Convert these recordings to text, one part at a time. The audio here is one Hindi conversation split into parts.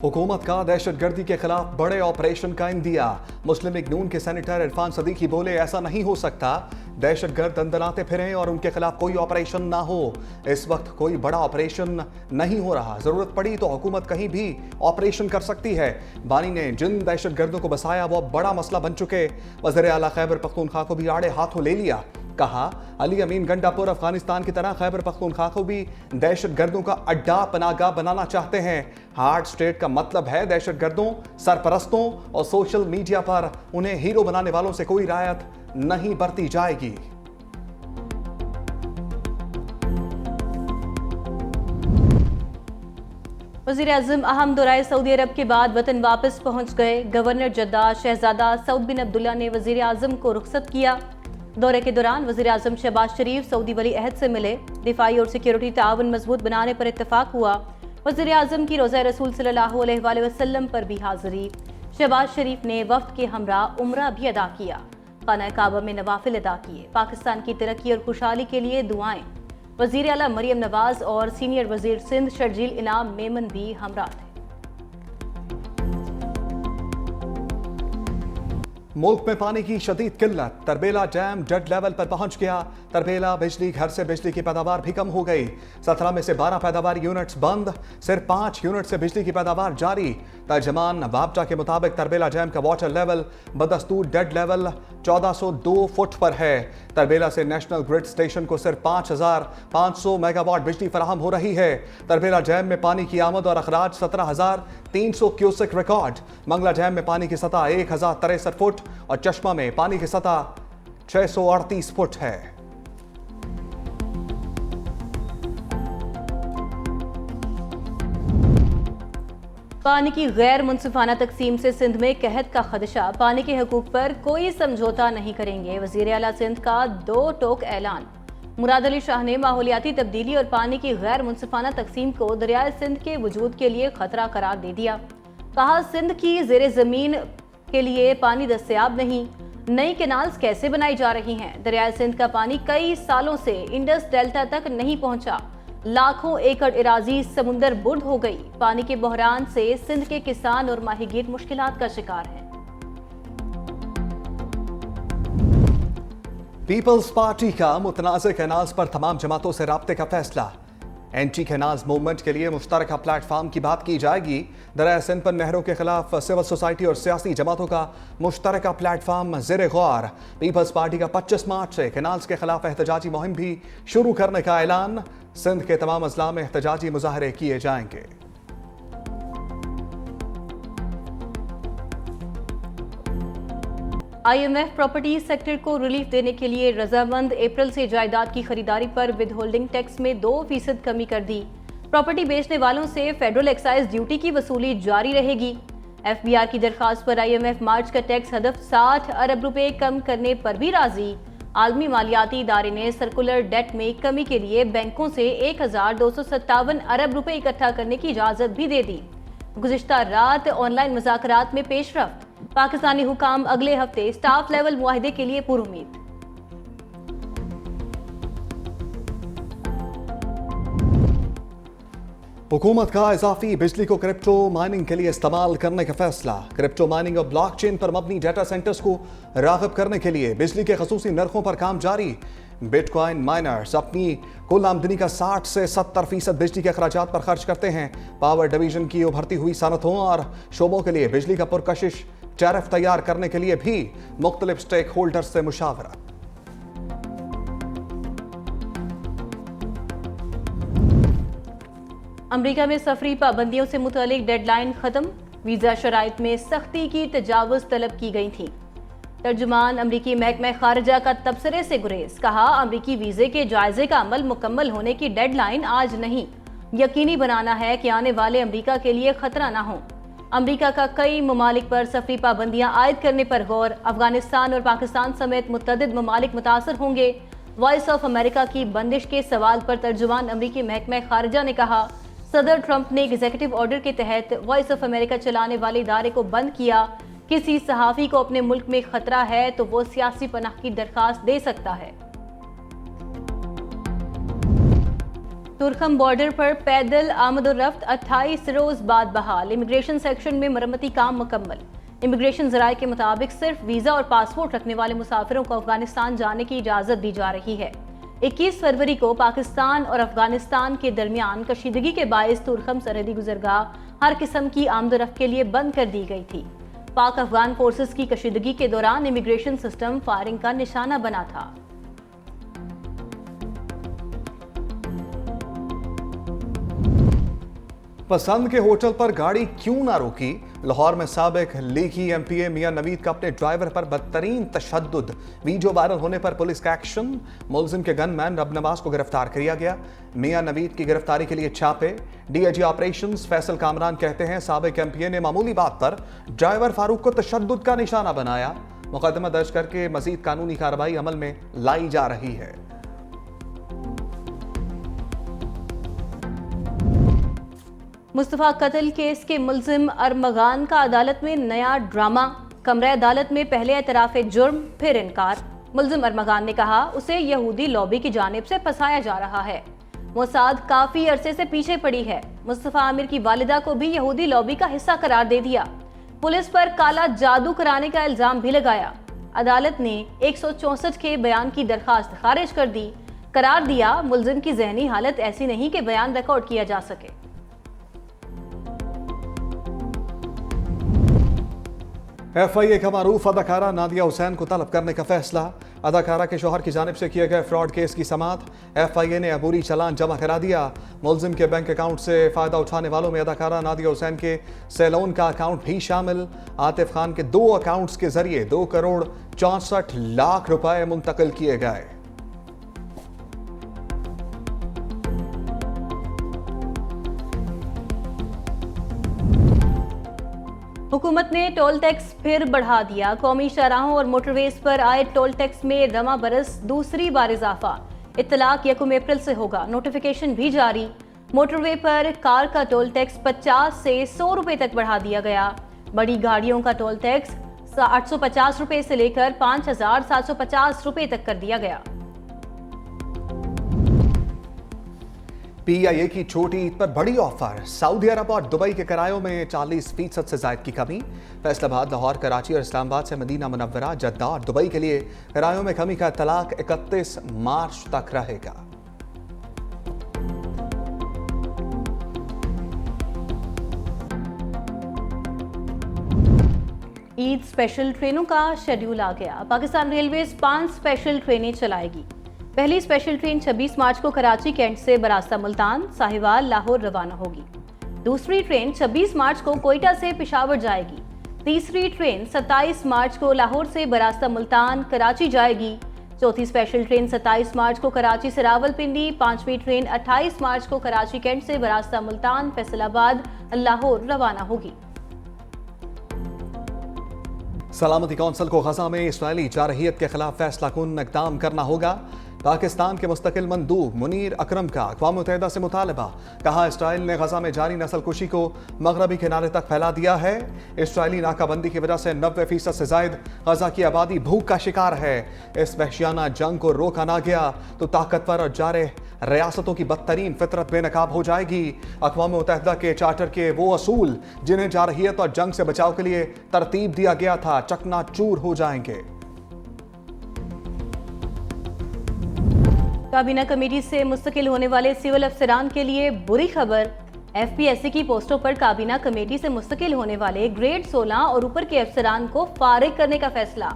हुकूमत का दहशतगर्दी के खिलाफ बड़े ऑपरेशन का इंदिया। मुस्लिम लीग नून के सेनेटर इरफान सदीकी बोले, ऐसा नहीं हो सकता दहशतगर्द दंदनाते फिरें और उनके खिलाफ कोई ऑपरेशन ना हो। इस वक्त कोई बड़ा ऑपरेशन नहीं हो रहा, जरूरत पड़ी तो हुकूमत कहीं भी ऑपरेशन कर सकती है। बानी ने जिन दहशतगर्दों को बसाया वो बड़ा मसला बन चुके। वज़ीर आला खैबर पख्तूनख्वा को भी आड़े हाथों ले लिया। कहा, अली अमीन गंडापुर अफगानिस्तान की तरह खैबर पख्तूनख्वा को भी दहशतगर्दों का अड्डा पनागा बनाना चाहते हैं। हार्ड स्टेट का मतलब है दहशतगर्दों, सरपरस्तों और सोशल मीडिया पर उन्हें हीरो बनाने वालों से कोई रियायत नहीं बरती जाएगी। वज़ीर-ए-आज़म अहम दौराए सऊदी अरब के बाद वतन वापस पहुंच गए। गवर्नर जद्दा शहजादा सऊद बिन अब्दुल्ला ने वज़ीर-ए-आज़म को रुखसत किया। दौरे के दौरान वज़ीर-ए-आज़म शहबाज शरीफ सऊदी वली अहद से मिले। दिफाई और सिक्योरिटी ताउन मजबूत बनाने पर इत्तफाक हुआ। वज़ीर-ए-आज़म की रोज़ा रसूल सल्लल्लाहु अलैहि वसल्लम पर भी हाज़िरी। शहबाज शरीफ ने वफ्द के हमरा उम्रा भी अदा किया। खाना काबा में नवाफिल अदा किए। पाकिस्तान की तरक्की और खुशहाली के लिए दुआएं। वज़ीर आला मरियम नवाज और सीनियर वज़ीर सिंध शर्जील इनाम मेमन भी हमरा थे। मुल्क में पानी की शदीद किल्लत। तरबेला डैम डेड लेवल पर पहुंच गया। तरबेला बिजली घर से बिजली की पैदावार भी कम हो गई। 17 में से 12 पैदावार यूनिट्स बंद, सिर्फ 5 यूनिट से बिजली की पैदावार जारी। तर्जमान बाबटा के मुताबिक तरबेला डैम का वाटर लेवल बदस्तूर डेड लेवल 1402 फुट पर है। तरबेला से नेशनल ग्रिड स्टेशन को सिर्फ 5500 मेगावाट बिजली फराहम हो रही है। तरबेला डैम में पानी की आमद और अखराज 17,300 क्यूसेक रिकॉर्ड। मंगला डैम में पानी की सतह 1063 फुट और चश्मा में पानी की सतह 638 फुट है। पानी की गैर मुनसिफाना तकसीम से सिंध में कहत का खदशा। पानी के हकूक पर कोई समझौता नहीं करेंगे। वज़ीर आला सिंध का 2 टोक ऐलान। मुराद अली शाह ने माहौलियाती तब्दीली और पानी की गैर मुनसिफाना तकसीम को दरियाए सिंध के वजूद के लिए खतरा करार दे दिया। कहा, सिंध की ज़ेरे ज़मीन के लिए पानी दस्तयाब नहीं। नई कैनाल्स कैसे बनाई जा रही हैं? दरियाए सिंध का पानी कई सालों से इंडस डेल्टा तक नहीं पहुंचा। लाखों एकड़ इराजी समुंदर बुर्द हो गई। पानी के बहरान से सिंध के किसान और माहीगीर मुश्किलात का शिकार हैं। पीपल्स पार्टी का मुतनाज़ कैनाल्स पर तमाम जमातों से राब्ते का फैसला। एंटी कैनाल्स मूवमेंट के लिए मुश्तरका प्लेटफॉर्म की बात की जाएगी। दरिया सिंध पर नहरों के खिलाफ सिविल सोसाइटी और सियासी जमातों का मुश्तरका प्लेटफॉर्म ज़ेरे गौर। पीपल्स पार्टी का 25 मार्च से कैनाल्स के खिलाफ एहतजाजी मुहिम भी शुरू करने का ऐलान। सिंध के तमाम अजला में एहतजाजी मुजाहरे किए जाएंगे। IMF प्रॉपर्टी सेक्टर को रिलीफ देने के लिए रजामंद। अप्रैल से जायदाद की खरीदारी पर विद होल्डिंग टैक्स में 2% कमी कर दी। प्रॉपर्टी बेचने वालों से फेडरल एक्साइज ड्यूटी की वसूली जारी रहेगी। FBR की दरखास्त पर IMF मार्च का टैक्स हदफ 60 अरब रुपए कम करने पर भी राजी। आलमी मालियाती इदारे ने सर्कुलर डेट में कमी के लिए बैंकों से 1257 अरब रुपए इकट्ठा करने की इजाजत भी दे दी। गुज़िश्ता रात ऑनलाइन मुज़ाकरात में पेशरफ्त। पाकिस्तानी हुकाम अगले हफ्ते स्टाफ लेवल मुआहदे के लिए पुरुमीद। हुकूमत का इजाफी बिजली को क्रिप्टो माइनिंग के लिए इस्तेमाल करने का फैसला। क्रिप्टो माइनिंग और ब्लॉकचेन पर मबनी डाटा सेंटर्स को राग़िब करने के लिए बिजली के खसूसी नरखों पर काम जारी। बिटकॉइन माइनर्स अपनी कुल आमदनी का 60 से 70% बिजली के अखराजात पर खर्च करते हैं। पावर डिवीजन की उभरती हुई सनतों और शोबों के लिए बिजली का पुरकशिश टैरिफ तैयार करने के लिए भी मुख्तलिफ स्टेक होल्डर्स से मुशावरत। अमरीका में सफरी पाबंदियों से मुतालिक डेडलाइन खत्म। वीजा शराइत में सख्ती की तजावुज़ तलब की गई थी। तर्जुमान अमरीकी महकमा खारजा का तबसरे से गुरेज। कहा, अमरीकी वीजे के जायजे का अमल मुकम्मल होने की डेडलाइन आज नहीं। यकीनी बनाना है कि आने वाले अमरीका के लिए खतरा ना हो। अमरीका का कई ममालिक पर सफरी पाबंदियां आयद करने पर गौर। अफगानिस्तान और पाकिस्तान समेत मुतअद्दिद ममालिक मुतासर होंगे। वॉइस ऑफ अमेरिका की बंदिश के सवाल पर तर्जुमान अमरीकी महकमा खारजा ने कहा, सदर ट्रंप ने एग्जीक्यूटिव ऑर्डर के तहत वॉइस ऑफ अमेरिका चलाने वाले इदारे को बंद किया। किसी सहाफ़ी को अपने मुल्क में खतरा है तो वो सियासी पनाह की दरखास्त दे सकता है। तुर्खम बॉर्डर पर पैदल आमदोरफ्त 28 रोज बाद बहाल। इमिग्रेशन सेक्शन में मरम्मती काम मुकम्मल। इमिग्रेशन जराये के मुताबिक सिर्फ वीजा और पासपोर्ट रखने वाले मुसाफिरों को अफगानिस्तान जाने की इजाजत दी जा रही है। 21 फरवरी को पाकिस्तान और अफगानिस्तान के दरमियान कशीदगी के बायस तुर्खम सरहदी गुजरगाह हर किस्म की आमदोरफ्त के लिए बंद कर दी गई थी। पाक अफगान फोर्सेस की कशीदगी के दौरान इमिग्रेशन सिस्टम फायरिंग का निशाना बना था। पसंद के होटल पर गाड़ी क्यों ना रोकी? लाहौर में साबिक लीगी एमपीए मियां नवीद का अपने ड्राइवर पर बदतरीन तशद्दुद। वीडियो वायरल होने पर पुलिस का एक्शन। मुलजिम के गनमैन रब नवाज को गिरफ्तार किया गया। मियां नवीद की गिरफ्तारी के लिए छापे। डीआईजी ऑपरेशंस फैसल कामरान कहते हैं साबिक एमपीए ने मामूली बात पर ड्राइवर फारूक को तशद्दुद का निशाना बनाया। मुकदमा दर्ज करके मजीद कानूनी कार्रवाई अमल में लाई जा रही है। मुस्तफा कत्ल केस के मुलजिम अरमगान का अदालत में नया ड्रामा। कमरा अदालत में पहले एतराफ़े जुर्म, फिर इनकार। मुलजिम अरमगान ने कहा उसे यहूदी लॉबी की जानिब से फंसाया जा रहा है। मोसाद काफी अरसे से पीछे पड़ी है। मुस्तफा आमिर की वालिदा को भी यहूदी लॉबी का हिस्सा करार दे दिया। पुलिस पर काला जादू कराने का इल्जाम भी लगाया। अदालत ने 164 के बयान की दरखास्त खारिज कर दी। करार दिया मुलजिम की जहनी हालत ऐसी नहीं कि बयान रिकॉर्ड किया जा सके। एफआईए का मारूफ अदाकारा नादिया हुसैन को तलब करने का फैसला। अदाकारा के शौहर की जानिब से किए गए फ्रॉड केस की समाअत। एफआईए ने अबूरी चालान जमा करा दिया। मुलजिम के बैंक अकाउंट से फायदा उठाने वालों में अदाकारा नादिया हुसैन के सेलोन का अकाउंट भी शामिल। आतिफ खान के 2 अकाउंट्स के जरिए 2 करोड़ 64 लाख रुपए मुंतकिल किए गए। हुकूमत ने टोल टैक्स फिर बढ़ा दिया। कौमी शाहराहों और मोटरवेज पर आए टोल टैक्स में रमा बरस दूसरी बार इजाफा। इत्तलाक 1 अप्रैल से होगा। नोटिफिकेशन भी जारी। मोटरवे पर कार का टोल टैक्स 50 से 100 रुपए तक बढ़ा दिया गया। बड़ी गाड़ियों का टोल टैक्स 850 रुपए से लेकर 5750 रुपए तक कर दिया गया। पीआईए की छोटी ईद पर बड़ी ऑफर। सऊदी अरब और दुबई के किरायों में 40% से ज्यादा की कमी। फैसलाबाद, लाहौर, कराची और इस्लामाबाद से मदीना मुनव्वरा, जद्दा और दुबई के लिए किरायों में कमी का इतलाक 31 मार्च तक रहेगा। ईद स्पेशल ट्रेनों का शेड्यूल आ गया। पाकिस्तान रेलवेज 5 स्पेशल ट्रेनें चलाएगी। पहली स्पेशल ट्रेन 26 मार्च को कराची कैंट से बरास्ता मुल्तान, साहिवाल, लाहौर रवाना होगी। दूसरी ट्रेन 26 मार्च को कोयटा से पेशावर जाएगी। तीसरी ट्रेन 27 मार्च को लाहौर से बरास्ता मुल्तान, कराची जाएगी। चौथी स्पेशल ट्रेन 27 मार्च को कराची से रावलपिंडी। 5वीं ट्रेन 28 मार्च को कराची कैंट से बरास्ता मुल्तान, फैसलाबाद, लाहौर रवाना होगी। सलामती कौंसिल को गजा में इस्राएली जारहियत के खिलाफ फैसला कुन इक़दाम करना होगा। पाकिस्तान के मुस्तकिल मंदूब मुनीर अकरम का अक़वाम मुत्तहिदा से मुतालबा। कहा इस्राएल ने गजा में जारी नस्ल कुशी को मगरबी किनारे तक फैला दिया है। इस्राएली नाकाबंदी की वजह से 90% से जायद गजा की आबादी भूख का शिकार है। इस वहशियाना जंग को रोका ना गया तो ताकतवर और जारे रियासतों की बदतरीन फितरत बेनकाब हो जाएगी। अक़वाम मुत्तहिदा के चार्टर के वो असूल जिन्हें जारहियत और जंग से बचाव के लिए तरतीब दिया गया था चकनाचूर हो जाएंगे। काबीना कमेटी से मुस्तकिल होने वाले सिविल अफसरान के लिए बुरी खबर। एफपीएससी की पोस्टों पर काबीना कमेटी से मुस्तकिल होने वाले ग्रेड 16 और ऊपर के अफसरान को फारिग करने का फैसला।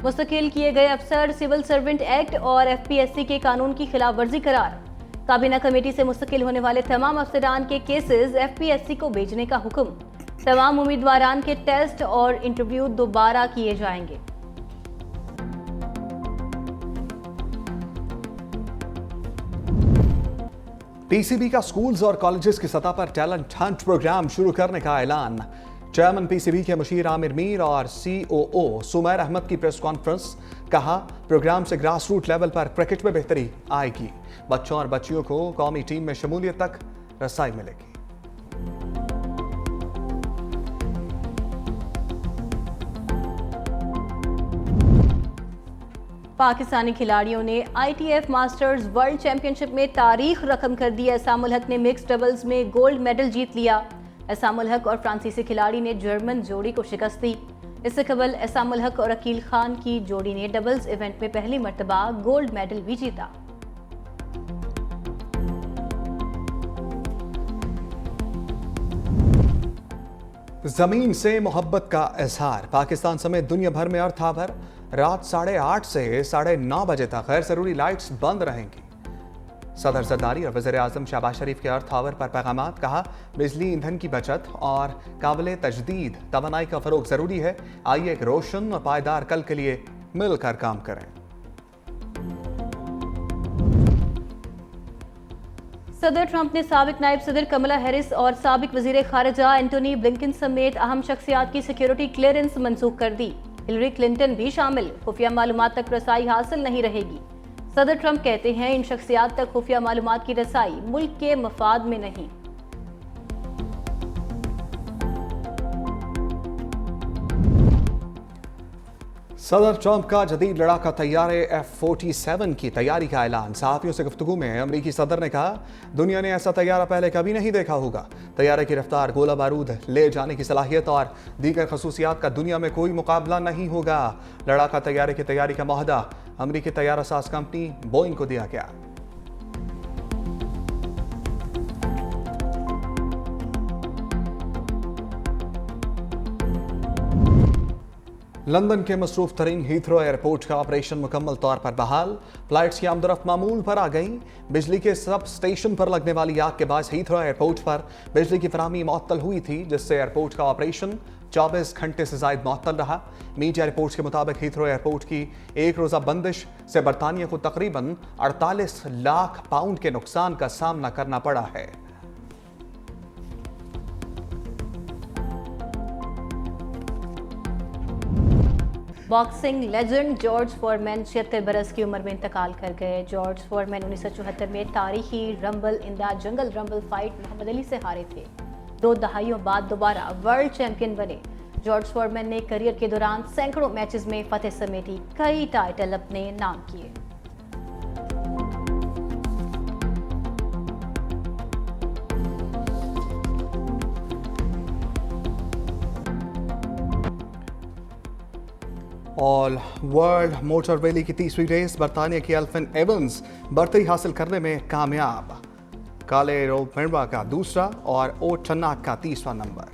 मुस्तकिल किए गए अफसर सिविल सर्वेंट एक्ट और एफपीएससी के कानून की खिलाफ वर्जी करार। काबीना कमेटी से मुस्तकिल होने वाले तमाम अफसरान के केसेस एफपीएससी को भेजने का हुक्म। तमाम उम्मीदवारान के टेस्ट और इंटरव्यू दोबारा किए जाएंगे। पीसीबी का स्कूल्स और कॉलेजेस की सतह पर टैलेंट हंट प्रोग्राम शुरू करने का ऐलान। चेयरमैन पीसीबी के मुशीर आमिर मीर और सीओओ सुमैर अहमद की प्रेस कॉन्फ्रेंस। कहा प्रोग्राम से ग्रास रूट लेवल पर क्रिकेट में बेहतरी आएगी। बच्चों और बच्चियों को कौमी टीम में शमूलियत तक रसाई मिलेगी। पाकिस्तानी खिलाड़ियों ने ITF मास्टर्स वर्ल्ड चैंपियनशिप में तारीख रकम कर दी। एहसान उल हक ने मिक्स्ड डबल्स में गोल्ड मेडल जीत लिया। एहसान उल हक और फ्रांसीसी खिलाड़ी ने जर्मन जोड़ी को शिकस्त दी। इससे कबल एहसान उल हक और अकील खान की जोड़ी ने डबल्स इवेंट में पहली मर्तबा गोल्ड मेडल भी जीता। जमीन से मोहब्बत का इजहार पाकिस्तान समेत दुनिया भर में अर्थाभर रात 8:30 से 9:30 बजे तक गैर जरूरी लाइट्स बंद रहेंगी। सदर जरदारी और वज़ीर आज़म शहबाज शरीफ के अर्थ आवर पर पैगामात। कहा, बिजली ईंधन की बचत और काबिल तजदीद तवानाई का फरोग जरूरी है। आइए एक रोशन और पायदार कल के लिए मिलकर काम करें। सदर ट्रंप ने साबिक नायब सदर कमला हैरिस और साबिक वजीर खारजा एंटोनी ब्लिंकन समेत अहम शख्सियात की सिक्योरिटी क्लियरेंस मंसूख कर दी। हिलरी क्लिंटन भी शामिल। खुफिया मालूमात तक रसाई हासिल नहीं रहेगी। सदर ट्रंप कहते हैं, इन शख्सियात तक खुफिया मालूमात की रसाई मुल्क के मफाद में नहीं। सदर ट्रंप का जदीद लड़ाका तैयारे F-47 की तैयारी का ऐलान। सहाफियों से गुफ्तगू में अमरीकी सदर ने कहा, दुनिया ने ऐसा तैयारा पहले कभी नहीं देखा होगा। तैयारे की रफ्तार, गोला बारूद ले जाने की सलाहियत और दीगर खसूसियात का दुनिया में कोई मुकाबला नहीं होगा। लड़ाका तैयारे की तैयारी का मुआहदा अमरीकी तैयारा साज कंपनी बोइंग को दिया गया। लंदन के मसरूफ तरीन हीथ्रो एयरपोर्ट का ऑपरेशन मुकम्मल तौर पर बहाल। फ्लाइट्स की आमदरफ्त मामूल पर आ गई। बिजली के सब स्टेशन पर लगने वाली आग के बाद हीथ्रो एयरपोर्ट पर बिजली की फराहमी मअतल हुई थी, जिससे एयरपोर्ट का ऑपरेशन 24 घंटे से ज्यादा मअतल रहा। मीडिया रिपोर्ट्स के मुताबिक हीथ्रो एयरपोर्ट की एक रोज़ा बंदिश से बरतानिया को तकरीबन 48 लाख पाउंड के नुकसान का सामना करना पड़ा है। बॉक्सिंग लेजेंड जॉर्ज फोरमैन 76 बरस की उम्र में इंतकाल कर गए। जॉर्ज फोरमैन 1974 में तारीखी rumble in the jungle rumble fight Muhammad Ali से हारे थे। 2 दहाइयों बाद दोबारा वर्ल्ड चैंपियन बने। जॉर्ज फोरमैन ने करियर के दौरान सैकड़ों मैचेस में फतेह समेटी, कई टाइटल अपने नाम किए। ऑल वर्ल्ड मोटर रैली की तीसरी रेस बरतानिया की एल्फिन एवंस बर्तरी हासिल करने में कामयाब। काले रोपेंडवा का दूसरा और ओ टन्नाक का तीसरा नंबर।